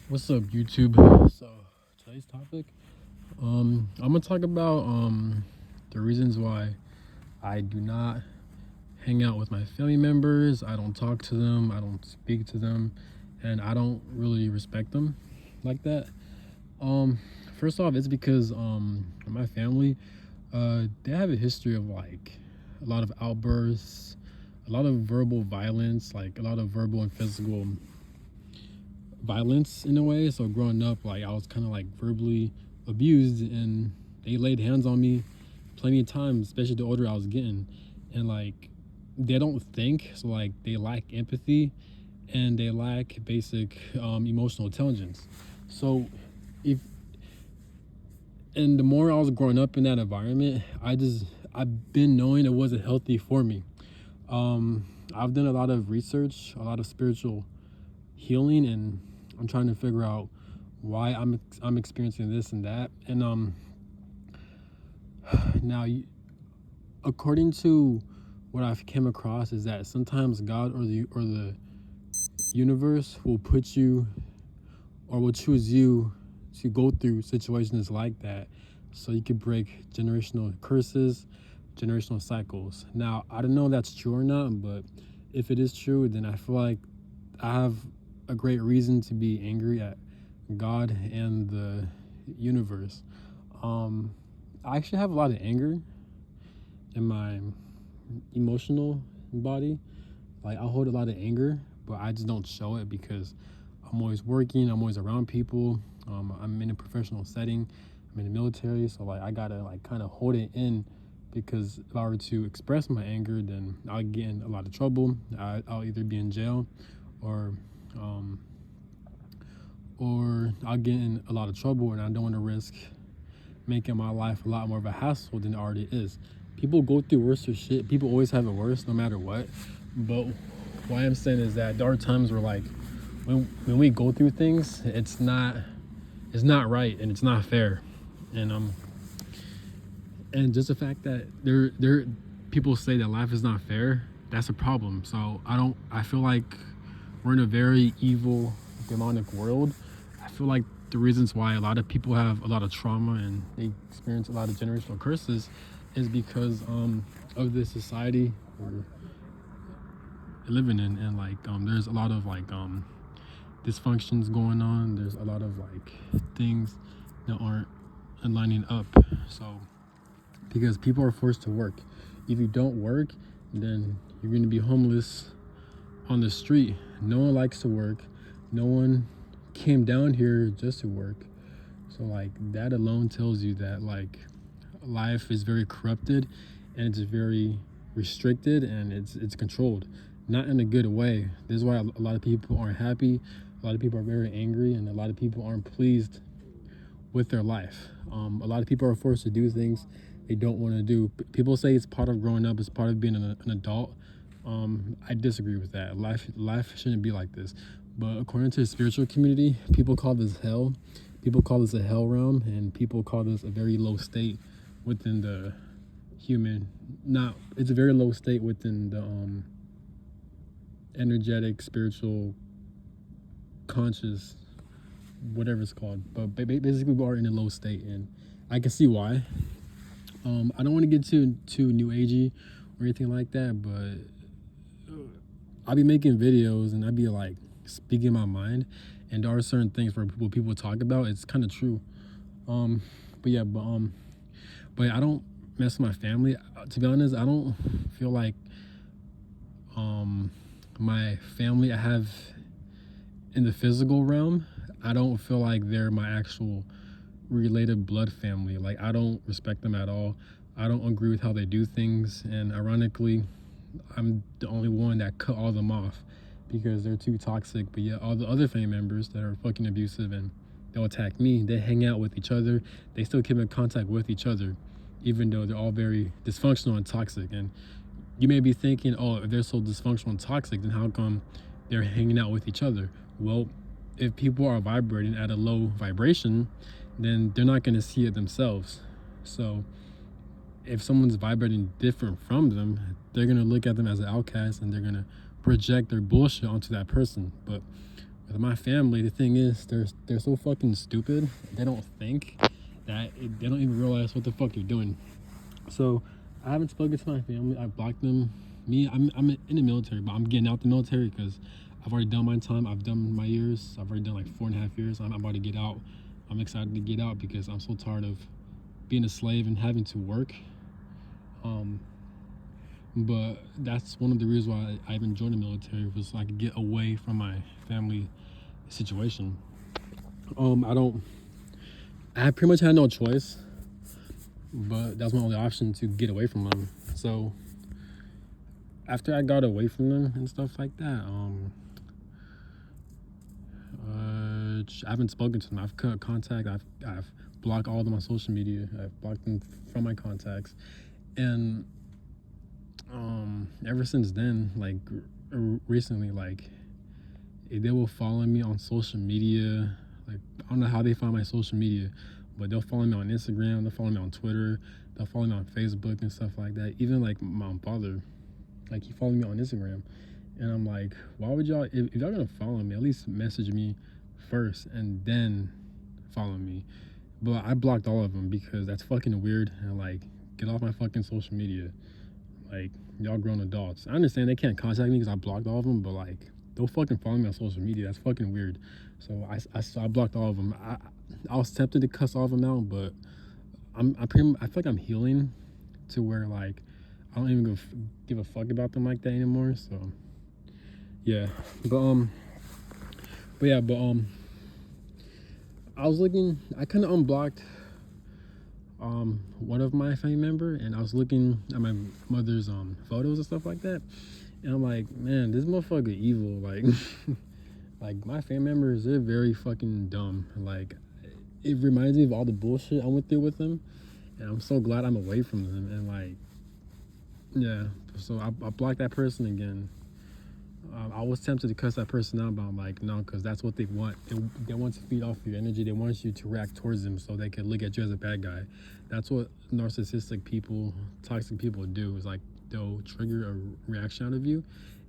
What's up, YouTube? So today's topic, I'm gonna talk about the reasons why I do not hang out with my family members. I don't talk to them. I don't speak to them, and I don't really respect them like that. Um, First off, it's because my family, they have a history of like a lot of outbursts, a lot of verbal violence, like a lot of verbal and physical violence in a way. So growing up, like I was kind of like verbally abused, and they laid hands on me plenty of times, especially the older I was getting. And like they don't think, so like they lack empathy and they lack basic emotional intelligence. So if and the more I was growing up in that environment, I've been knowing it wasn't healthy for me. I've done a lot of research, a lot of spiritual healing, and I'm trying to figure out why I'm experiencing this and that. And now, according to what I've came across, is that sometimes God or the universe will put you or will choose you to go through situations like that, so you could break generational curses, generational cycles. Now, I don't know if that's true or not, but if it is true, then I feel like I have a great reason to be angry at God and the universe. I actually have a lot of anger in my emotional body. Like I hold a lot of anger, but I just don't show it because I'm always working. I'm always around people. I'm in a professional setting. I'm in the military, so like I gotta like kind of hold it in, because if I were to express my anger, then I'll get in a lot of trouble. I'll either be in jail, or um, or I'll get in a lot of trouble, and I don't want to risk making my life a lot more of a hassle than it already is. People go through worse shit. People always have it worse, no matter what. But what I'm saying is that there are times where, like, when we go through things, it's not right and it's not fair, and and just the fact that there people say that life is not fair, that's a problem. So I feel like we're in a very evil, demonic world. I feel like the reasons why a lot of people have a lot of trauma and they experience a lot of generational curses is because of the society we're living in, and like there's a lot of like dysfunctions going on. There's a lot of like things that aren't aligning up. So because people are forced to work, if you don't work, then you're going to be homeless on the street. No one likes to work. No one came down here just to work. So like that alone tells you that like life is very corrupted, and it's very restricted, and it's controlled, not in a good way. This is why a lot of people aren't happy. A lot of people are very angry, and a lot of people aren't pleased with their life. A lot of people are forced to do things they don't want to do. People say it's part of growing up, it's part of being an adult. I disagree with that. Life shouldn't be like this. But according to the spiritual community, people call this hell. People call this a hell realm, and people call this a very low state within the human. Not It's a very low state within the energetic, spiritual, conscious, whatever it's called. But basically, we are in a low state, and I can see why. I don't want to get too new agey or anything like that, but I'll be making videos and I'd be like speaking my mind, and there are certain things where what people talk about, it's kind of true. Um, but yeah, but I don't mess with my family. To be honest, I don't feel like my family I have in the physical realm, I don't feel like they're my actual related blood family. Like I don't respect them at all. I don't agree with how they do things, and ironically, I'm the only one that cut all them off because they're too toxic. But yet all the other family members that are fucking abusive and they'll attack me, they hang out with each other. They still keep in contact with each other, even though they're all very dysfunctional and toxic. And you may be thinking, oh, if they're so dysfunctional and toxic, then how come they're hanging out with each other? Well, if people are vibrating at a low vibration, then they're not going to see it themselves. So if someone's vibrating different from them, they're going to look at them as an outcast, and they're going to project their bullshit onto that person. But With my family, the thing is, they're so fucking stupid. They don't think they don't even realize what the fuck they're doing. So I haven't spoken to my family. I blocked them. I'm in the military, but I'm getting out the military because I've already done my time. I've done my years. I've already done like 4.5 years. I'm about to get out. I'm excited to get out because I'm so tired of being a slave and having to work. But that's one of the reasons why I even joined the military, was so I could get away from my family situation. I pretty much had no choice, but that was my only option to get away from them. So after I got away from them and stuff like that, I haven't spoken to them. I've cut contact. I've blocked all of them on social media. I've blocked them from my contacts, and ever since then, like recently, like they will follow me on social media. Like, I don't know how they find my social media, but they'll follow me on Instagram, they'll follow me on Twitter, they'll follow me on Facebook and stuff like that. Even like my father, like he followed me on Instagram, and I'm like, why would y'all, if y'all gonna follow me, at least message me first and then follow me. But I blocked all of them because that's fucking weird, and like, get off my fucking social media. Like, y'all grown adults. I understand they can't contact me because I blocked all of them, but like, don't fucking follow me on social media. That's fucking weird. So I blocked all of them. I was tempted to cuss all of them out, but I feel like I'm healing to where like I don't even give a fuck about them like that anymore. So yeah, but yeah, I was looking. I kind of unblocked one of my family member, and I was looking at my mother's photos and stuff like that, and I'm like, man, this motherfucker evil. Like like my family members, they're very fucking dumb. Like, it reminds me of all the bullshit I went through with them, and I'm so glad I'm away from them. And like, yeah, so I blocked that person again. I was tempted to cuss that person out, but I'm like, no, because that's what they want. They want to feed off your energy. They want you to react towards them so they can look at you as a bad guy. That's what narcissistic people, toxic people do, is like they'll trigger a reaction out of you,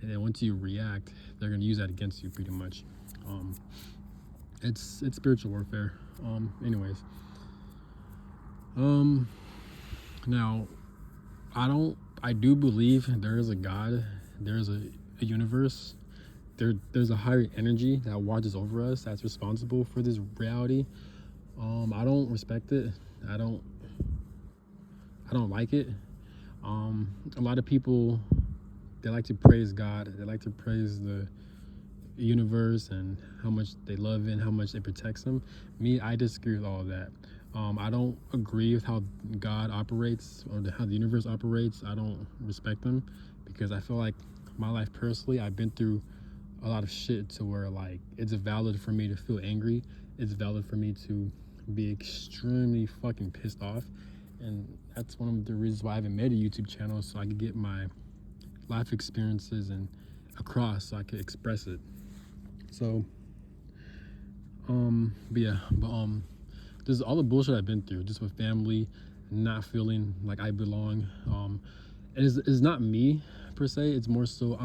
and then once you react, they're going to use that against you pretty much. It's spiritual warfare. Anyways. Now, I do believe there is a God. There's a universe. There's a higher energy that watches over us, that's responsible for this reality. I don't respect it. I don't like it. A lot of people, they like to praise God. They like to praise the universe and how much they love it and how much it protects them. Me, I disagree with all of that. I don't agree with how God operates or how the universe operates. I don't respect them because I feel like my life personally, I've been through a lot of shit to where like it's valid for me to feel angry. It's valid for me to be extremely fucking pissed off, and that's one of the reasons why I haven't made a YouTube channel, so I could get my life experiences and across, so I could express it. So there's all the bullshit I've been through just with family, not feeling like I belong. It's not me per se, it's more so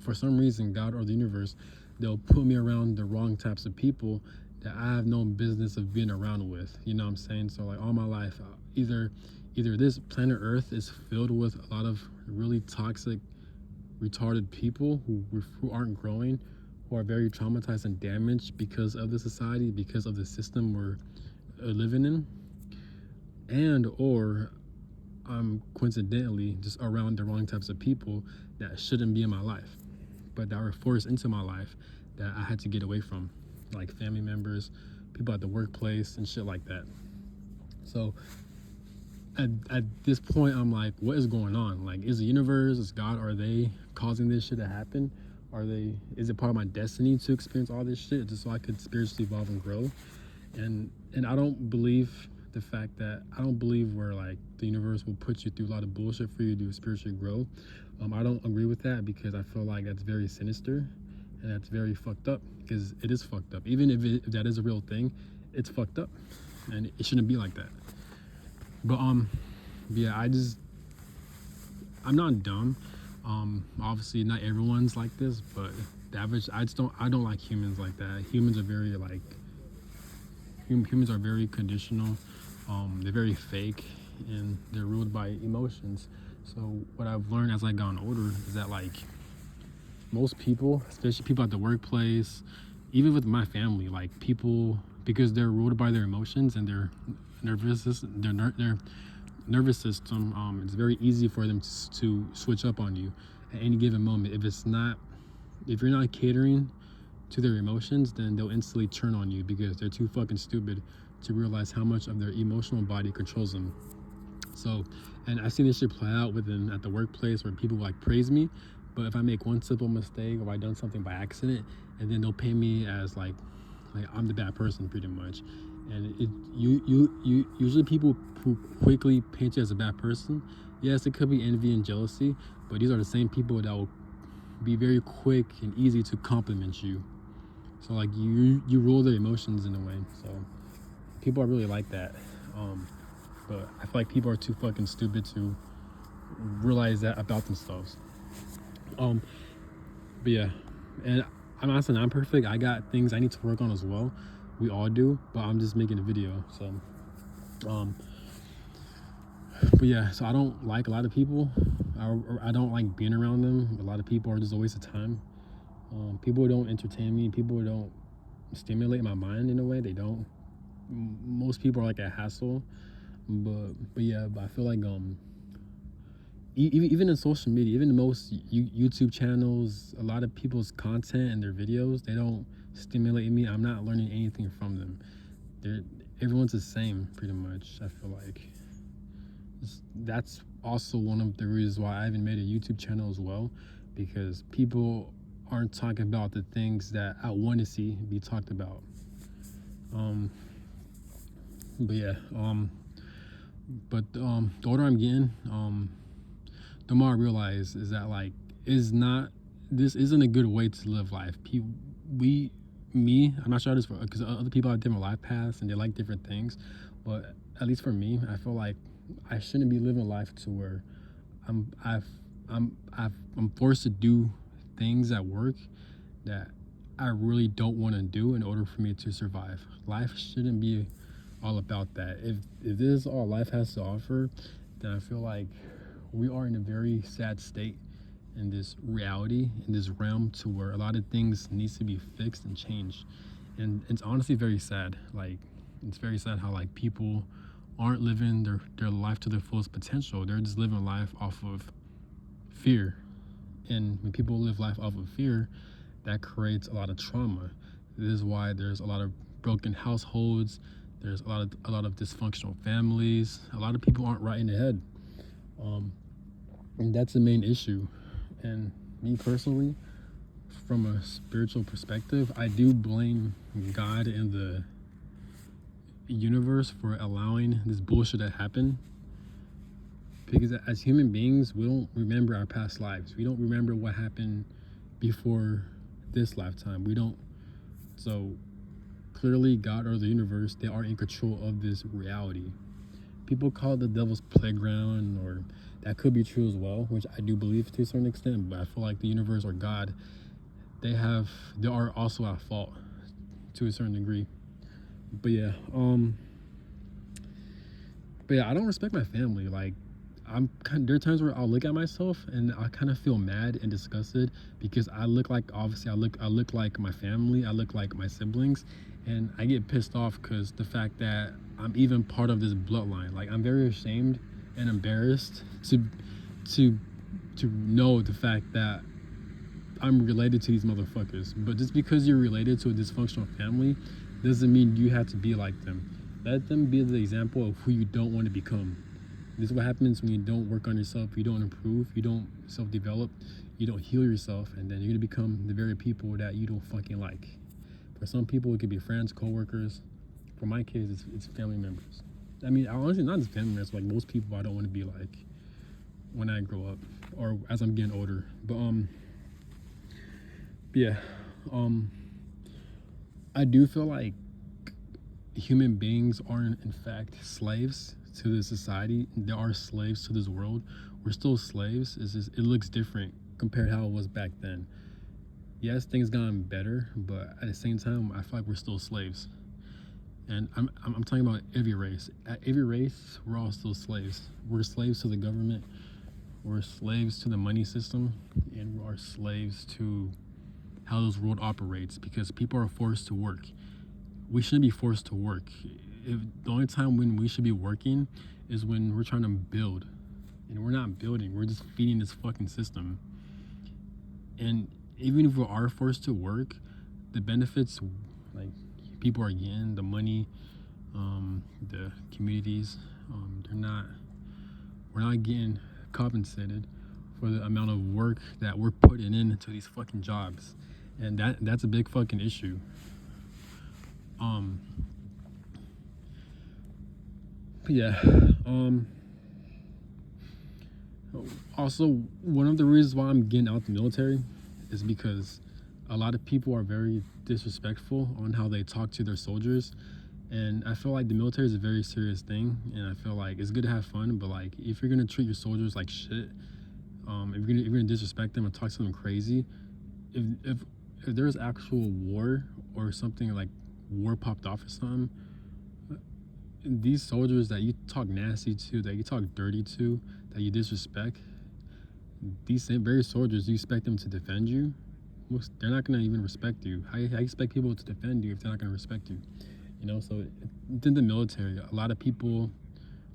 for some reason, God or the universe, they'll put me around the wrong types of people that I have no business of being around with. You know what I'm saying? So like all my life, either this planet Earth is filled with a lot of really toxic, retarded people who aren't growing, who are very traumatized and damaged because of the society, because of the system we're living in, and or I'm coincidentally just around the wrong types of people that shouldn't be in my life, but that were forced into my life that I had to get away from, like family members, people at the workplace, and shit like that. So at this point, I'm like, what is going on? Like, is the universe, is God, are they causing this shit to happen? Is it part of my destiny to experience all this shit just so I could spiritually evolve and grow? And I don't believe the fact that I don't believe where like the universe will put you through a lot of bullshit for you to spiritually grow. I don't agree with that because I feel like that's very sinister and that's very fucked up, because it is fucked up. Even if that is a real thing, it's fucked up and it shouldn't be like that. But yeah, I'm not dumb. Obviously not everyone's like this, but the average. I don't like humans like that. Humans are very like humans are very conditional. They're very fake, and they're ruled by emotions. So what I've learned as I gotten older is that like most people, especially people at the workplace, even with my family, like people, because they're ruled by their emotions and their nervous system, their nervous system, it's very easy for them to switch up on you at any given moment. If you're not catering to their emotions, then they'll instantly turn on you because they're too fucking stupid to realize how much of their emotional body controls them. So, and I see this shit play out at the workplace where people like praise me, but if I make one simple mistake or I done something by accident, and then they'll paint me as like I'm the bad person pretty much. And you usually people who quickly paint you as a bad person, yes, it could be envy and jealousy, but these are the same people that will be very quick and easy to compliment you. So like you rule their emotions in a way. So people are really like that. But I feel like people are too fucking stupid to realize that about themselves. But yeah, and I'm not saying I'm perfect. I got things I need to work on as well. We all do, but I'm just making a video. So, but yeah, so I don't like a lot of people. I don't like being around them. A lot of people are just a waste of time. People don't entertain me. People don't stimulate my mind in a way. They don't. Most people are like a hassle. But I feel like even in social media, even the most YouTube channels, a lot of people's content and their videos, they don't stimulate me. I'm not learning anything from them. Everyone's the same pretty much. I feel like that's also one of the reasons why I even made a YouTube channel as well, because people aren't talking about the things that I want to see be talked about. But yeah, but the older I'm getting, the more I realize is that like this isn't a good way to live life. I'm not sure this because other people have different life paths and they like different things, but at least for me, I feel like I shouldn't be living life to where I'm forced to do things at work that I really don't want to do in order for me to survive. Life shouldn't be all about that. If this is all life has to offer, then I feel like we are in a very sad state in this reality, in this realm, to where a lot of things needs to be fixed and changed. And it's honestly very sad. Like, it's very sad how like people aren't living their life to their fullest potential. They're just living life off of fear. And when people live life off of fear, that creates a lot of trauma. This is why there's a lot of broken households. There's a lot of dysfunctional families. A lot of people aren't right in the head, and that's the main issue. And me personally, from a spiritual perspective, I do blame God and the universe for allowing this bullshit to happen. Because as human beings, we don't remember our past lives. We don't remember what happened before this lifetime. We don't. So clearly God or the universe, they are in control of this reality. People call it the devil's playground, or that could be true as well, which I do believe to a certain extent, but I feel like the universe or God, they are also at fault to a certain degree. But yeah, I don't respect my family. Like, there are times where I'll look at myself and I kind of feel mad and disgusted because I look like my family, I look like my siblings, and I get pissed off because the fact that I'm even part of this bloodline. Like, I'm very ashamed and embarrassed to know the fact that I'm related to these motherfuckers. But just because you're related to a dysfunctional family doesn't mean you have to be like them. Let them be the example of who you don't want to become. This is what happens when you don't work on yourself, you don't improve, you don't self-develop, you don't heal yourself, and then you're gonna become the very people that you don't fucking like. For some people, it could be friends, co-workers. For my kids, it's family members. I mean, honestly, not just family members, like most people I don't want to be like when I grow up or as I'm getting older. But yeah, I do feel like human beings aren't in fact slaves to this society. They are slaves to this world. We're still slaves. It's just, it looks different compared to how it was back then. Yes, things gotten better, but at the same time, I feel like we're still slaves. And I'm talking about every race. At every race, we're all still slaves. We're slaves to the government. We're slaves to the money system, and we are slaves to how this world operates because people are forced to work. We shouldn't be forced to work. If the only time when we should be working is when we're trying to build, and we're not building. We're just feeding this fucking system. And even if we are forced to work, the benefits, like people are getting, the money, the communities, they're not. We're not getting compensated for the amount of work that we're putting into these fucking jobs, and that's a big fucking issue. Um, yeah. Also, one of the reasons why I'm getting out the military is because a lot of people are very disrespectful on how they talk to their soldiers, and I feel like the military is a very serious thing, and I feel like it's good to have fun, but like if you're gonna treat your soldiers like shit, if you're gonna disrespect them and talk to them crazy, if there's actual war or something like war popped off or something, these soldiers that you talk nasty to, that you talk dirty to, that you disrespect, these same very soldiers, you expect them to defend you? They're not gonna even respect you. How you expect people to defend you if they're not gonna respect you? You know, so in the military, a lot of people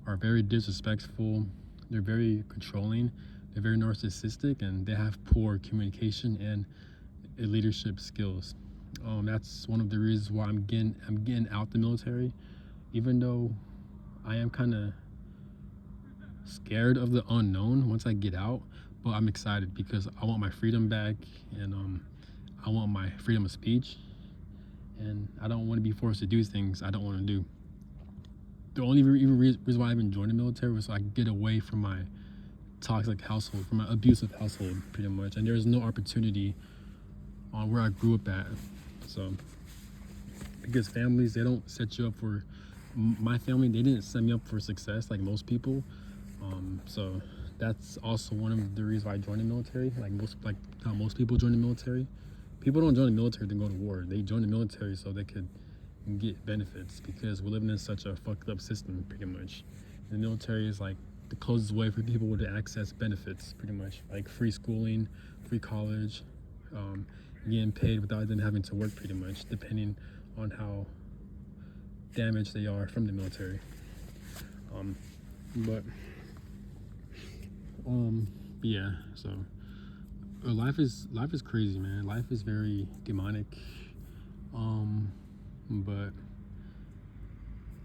are very disrespectful. They're very controlling. They're very narcissistic, and they have poor communication and leadership skills. That's one of the reasons why I'm getting out the military, even though I am kind of scared of the unknown once I get out. But I'm excited because I want my freedom back, and I want my freedom of speech, and I don't want to be forced to do things I don't want to do. The only reason why I even joined the military was so I could get away from my toxic household, from my abusive household, pretty much. And there's no opportunity on where I grew up at. So, because families, they don't set you up for, my family, they didn't set me up for success like most people. So that's also one of the reasons why I joined the military. Like how most people join the military. People don't join the military to go to war. They join the military so they could get benefits because we're living in such a fucked up system, pretty much. The military is like the closest way for people to access benefits, pretty much, like free schooling, free college, getting paid without them having to work, pretty much, depending on how damaged they are from the military. But yeah, so life is crazy, man. Life is very demonic. But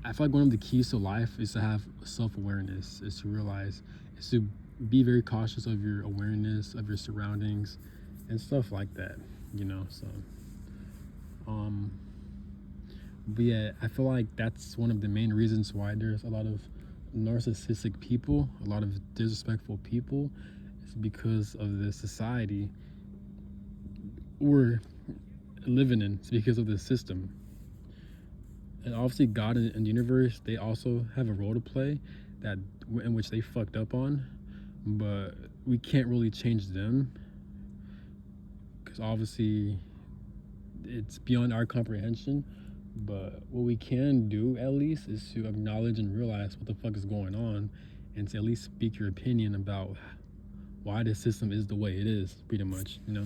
I feel like one of the keys to life is to have self-awareness, is to realize, is to be very cautious of your awareness of your surroundings and stuff like that, you know. So but yeah, I feel like that's one of the main reasons why there's a lot of narcissistic people, a lot of disrespectful people. It's because of the society we're living in. It's because of the system. And obviously God and the universe, they also have a role to play that in which they fucked up on, but we can't really change them because obviously it's beyond our comprehension. But what we can do at least is to acknowledge and realize what the fuck is going on, and to at least speak your opinion about why the system is the way it is, pretty much, you know.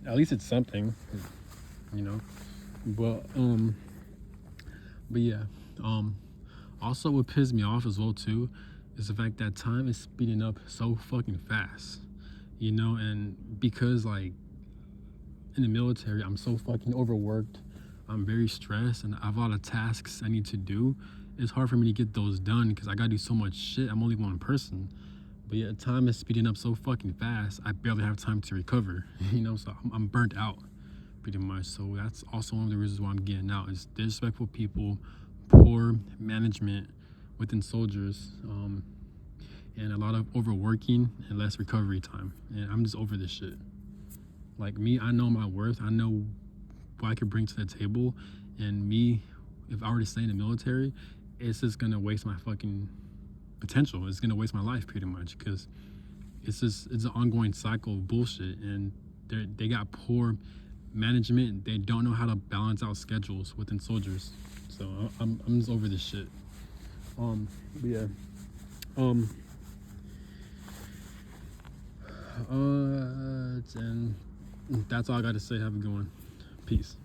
At least it's something, you know. But yeah, also what pissed me off as well too is the fact that time is speeding up so fucking fast, you know. And because like in the military, I'm so fucking overworked, I'm very stressed, and I have a lot of tasks I need to do. It's hard for me to get those done because I gotta do so much shit. I'm only one person. But yeah, time is speeding up so fucking fast, I barely have time to recover, you know. So I'm burnt out, pretty much. So that's also one of the reasons why I'm getting out, is disrespectful people, poor management within soldiers, and a lot of overworking and less recovery time. And I'm just over this shit. Like me, I know my worth. I know what I could bring to the table. And me, if I were to stay in the military, it's just gonna waste my fucking potential. It's gonna waste my life, pretty much, because it's an ongoing cycle of bullshit. And they got poor management. They don't know how to balance out schedules within soldiers. So I'm just over this shit. But yeah. And that's all I got to say. Have a good one. Peace.